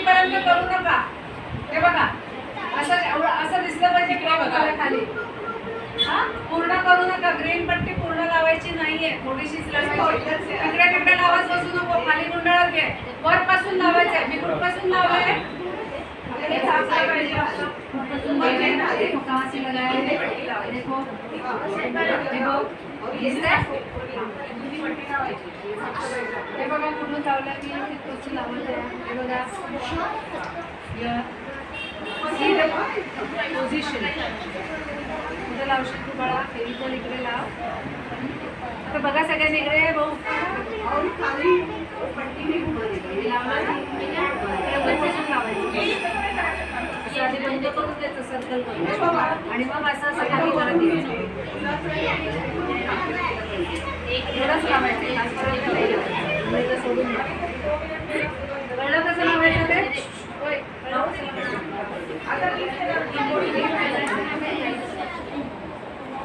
पर्यंत करू नका. हे बघा असं दिसलं पाहिजे खाली. हा पूर्ण करू नका. ग्रीन पट्टी पूर्ण लावायची नाहीये, थोडीशीच लावायची. इकडे तिकडे लावत बसू नको. खाली गुंडाळत घे. वरपासून लावायचंय. मी कुठपासून लावलंय? कहाँ से लगाया है? देखो देखो हे बघा कुठून लावलं की तिथपासून लावलं आहे. हे बघा पोझिशन कुठं लावशील तू बाळा? फेविकॉल इकडे लाव. आता बघा सगळ्यांनी इकडे भाऊ आधी बंद करून द्यायचं सर्कल करून आणि मग असं असं खाली करत यायचं. एवढंच लावायचं. आजपर्यंत नाही लावायचं. सोडून कळलं कसं लावायचं ते?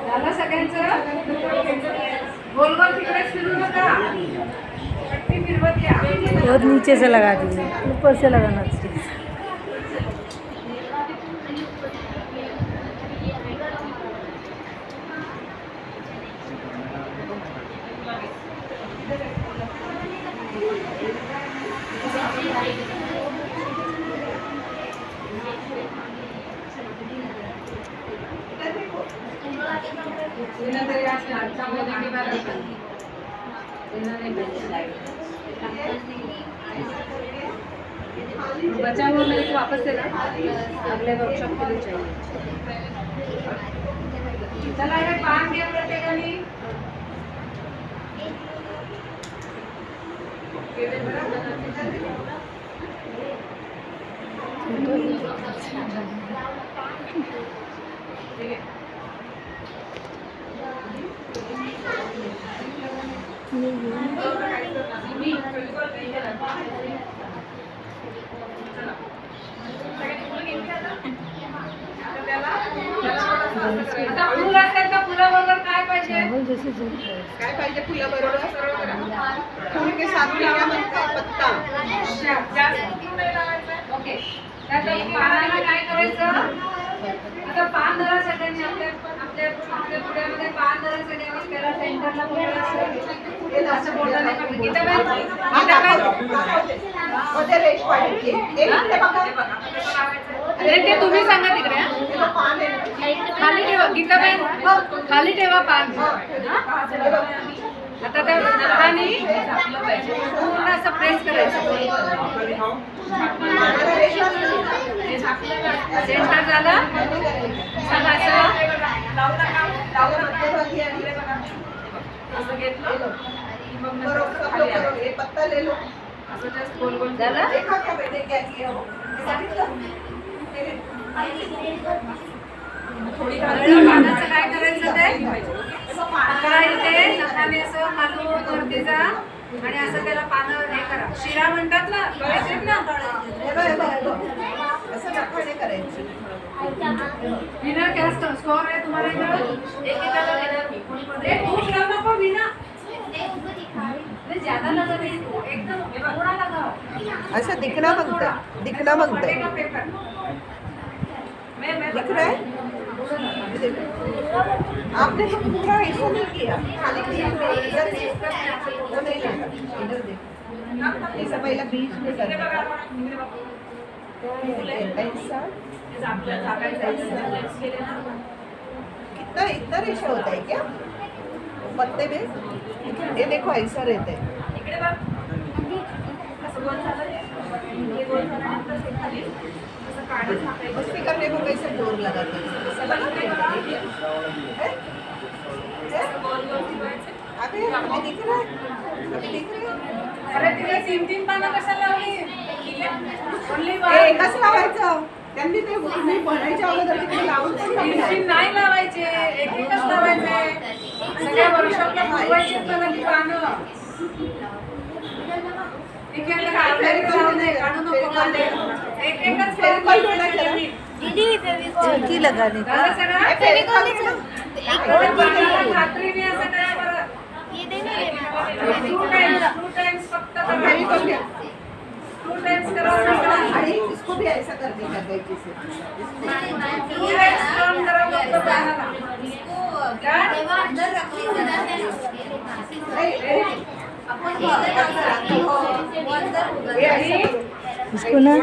झालं सगळ्यांचं? गोल गोल तिकडेच फिरू नका. पट्टी फिरवत घ्या. बहुत नीचे से लगा दीजिए, ऊपर से लगाना चाहिए. बचा हुआ मेरे को वापस देना. अगले वर्कशॉप के लिए चाहिए. चला हे पान घ्या प्रत्येकाने. आता फुल असेल तर फुलाबरोबर काय पाहिजे? काय पाहिजे फुलाबरोबर? फूल के साथ में क्या बनता है? पत्ता. ओके. त्यात पानाला काय करायचं? आता पान धरा सगळ्यांनी. आपल्या पुढ्यामध्ये पान धरा सगळ्यांनी. त्याला सेंटरला बोलायचं. असं बोलताना मध्ये रेश पाहिजे. ते तुम्ही सांगा तिकडे. खाली ठेवा गीताबाई. खाली ठेवा पान. आता त्या हाताने पूर्ण असं प्रेस करायचं. सेंटर झालं. सांगा असं घेतलं. पत्ता ले लो. असं जास्त गोल गोल झालं. पानाचं काय करायचं ते? इथे नखाने असं खालून वरती जा आणि असं त्याला पानं हे करा. शिरा म्हणतात ना, कळायचे ना. असं नखाने करायचं. विनर क्या स्कोर है तुम्हारे इधर? एकेकाला देणार मी. कोणी खूप लांब नको विना. ज्यादा लगा नहीं, एकदम थोड़ा लगाओ. ऐसा दिखना मांगता है. दिखना मांगता है. दिख रहा है? आपने तो पूरा ऐसा नहीं किया. खाली इधर वो नहीं लगा. इधर देखो. ऐसा पहला बीच में करना. ऐसा कितना इतना रेशा होता है क्या पत्ते में? ये देखो ऐसा रहता है. मस्ती करने को कैसे जोर लगाते हैं? अभी दिख रहा है. अभी दिख रहा है. अरे तिला 3-3 पानं कशाला लावली? एकच लावायचं. त्यांनी ते तुम्ही बनायच्या अगोदर किती लावून नाही लावायचे. एक-एकच लावायचे. सगळ्या वर्कशॉपला पुरवायचे मला ती पानं. झटकी लगाने का. फक्त टर्न करा फक्त पानाला. इसको ना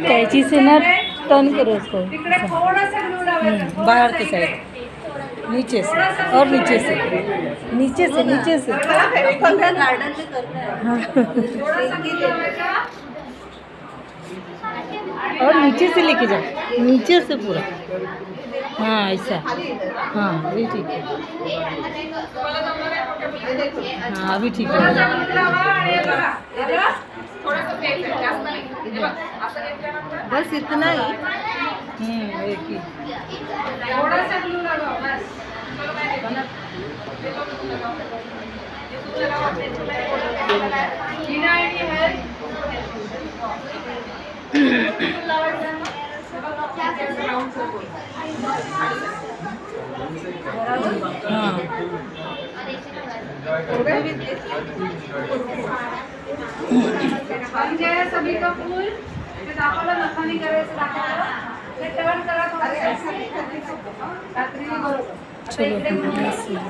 कैंची से ना टर्न करो उसको तिकडे थोडासा ग्लू लावायचा. बाहर की साइड, नीचे से और नीचे से, नीचे से नीचे से। गार्डन में करना है हाँ थोडासा ग्लू लावायचा. और नीचे से लेके जाओ, नीचे से पूरा। हाँ ऐसा, हाँ ये ठीक है। हाँ अभी ठीक है। थोडासा ग्लू लावा आणि हे बघा. झालं? थोडंसं द्यायचं, जास्त नाही. हे बघ, असं घेतल्यानंतर बस इतना ही एक ही। थोडासा ग्लू लावा बस. हिना आणि हेल्प. हाँ बन गया सभी का फूल. ते दाखवलं नखानी करायचं दाखवलं. ते टर्न करा थोडं. रात्री बरोबर. आता इकडे चलो।